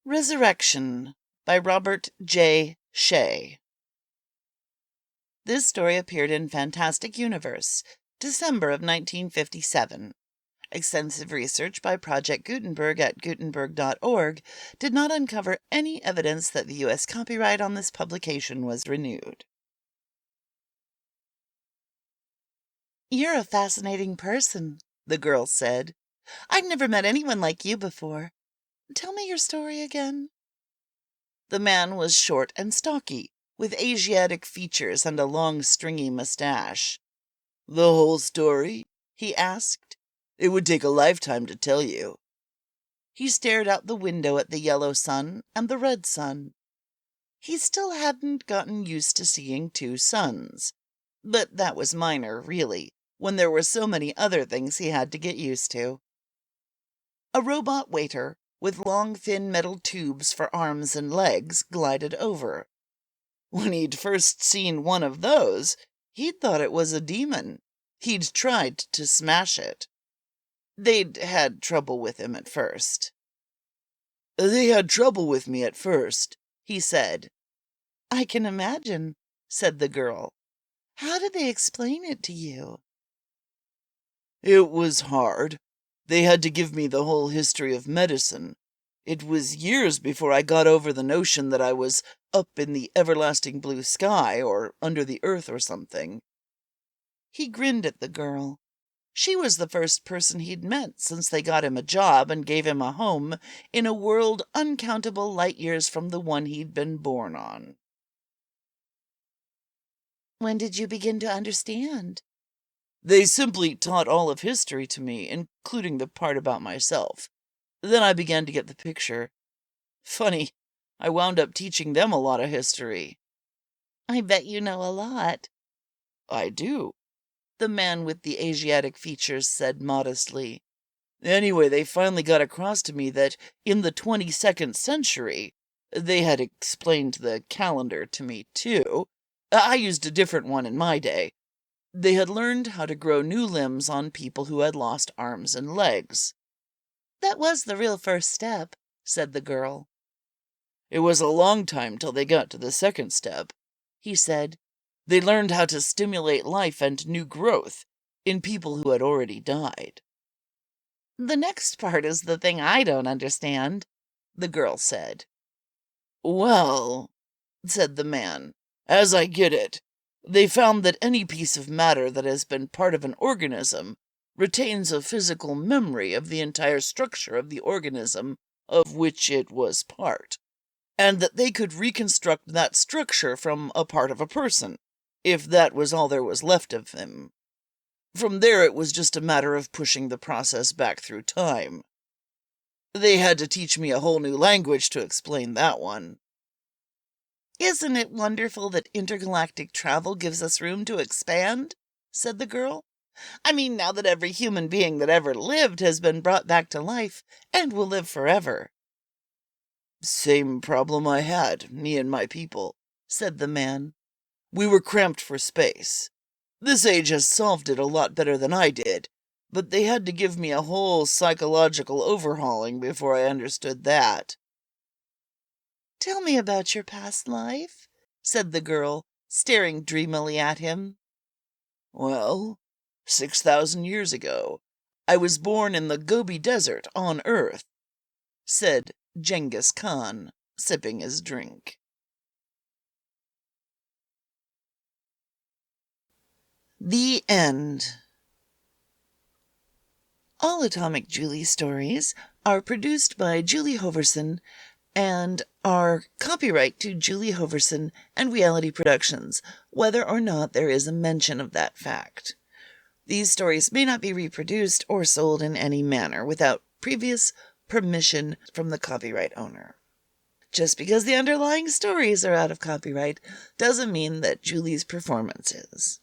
Resurrection by Robert Shea. This story appeared in Fantastic Universe, December of 1957. Extensive research by Project Gutenberg at Gutenberg.org did not uncover any evidence that the U.S. copyright on this publication was renewed. "You're a fascinating person," the girl said. "I've never met anyone like you before. Tell me your story again." The man was short and stocky, with Asiatic features and a long, stringy mustache. "The whole story?" he asked. "It would take a lifetime to tell you." He stared out the window at the yellow sun and the red sun. He still hadn't gotten used to seeing two suns. But that was minor, really, when there were so many other things he had to get used to. A robot waiter, with long, thin metal tubes for arms and legs, glided over. When he'd first seen one of those, he'd thought it was a demon. He'd tried to smash it. They'd had trouble with him at first. "They had trouble with me at first," he said. "I can imagine," said the girl. "How did they explain it to you?" "It was hard. They had to give me the whole history of medicine. It was years before I got over the notion that I was up in the everlasting blue sky, or under the earth or something." He grinned at the girl. She was the first person he'd met since they got him a job and gave him a home in a world uncountable light years from the one he'd been born on. "When did you begin to understand?" "They simply taught all of history to me, including the part about myself. Then I began to get the picture. Funny, I wound up teaching them a lot of history." "I bet you know a lot." "I do," the man with the Asiatic features said modestly. "Anyway, they finally got across to me that in the 22nd century, they had explained the calendar to me, too. I used a different one in my day. They had learned how to grow new limbs on people who had lost arms and legs." "That was the real first step," said the girl. "It was a long time till they got to the second step," he said. "They learned how to stimulate life and new growth in people who had already died." "The next part is the thing I don't understand," the girl said. "Well," said the man, "as I get it, they found that any piece of matter that has been part of an organism retains a physical memory of the entire structure of the organism of which it was part, and that they could reconstruct that structure from a part of a person, if that was all there was left of him. From there it was just a matter of pushing the process back through time. They had to teach me a whole new language to explain that one." "Isn't it wonderful that intergalactic travel gives us room to expand?" said the girl. "I mean, now that every human being that ever lived has been brought back to life and will live forever." "Same problem I had, me and my people," said the man. "We were cramped for space. This age has solved it a lot better than I did, but they had to give me a whole psychological overhauling before I understood that." "Tell me about your past life," said the girl, staring dreamily at him. "Well, 6,000 years ago, I was born in the Gobi Desert on Earth," said Genghis Khan, sipping his drink. The end. All Atomic Julie stories are produced by Julie Hoverson and are copyright to Julie Hoverson and Reality Productions, whether or not there is a mention of that fact. These stories may not be reproduced or sold in any manner without previous permission from the copyright owner. Just because the underlying stories are out of copyright doesn't mean that Julie's performance is.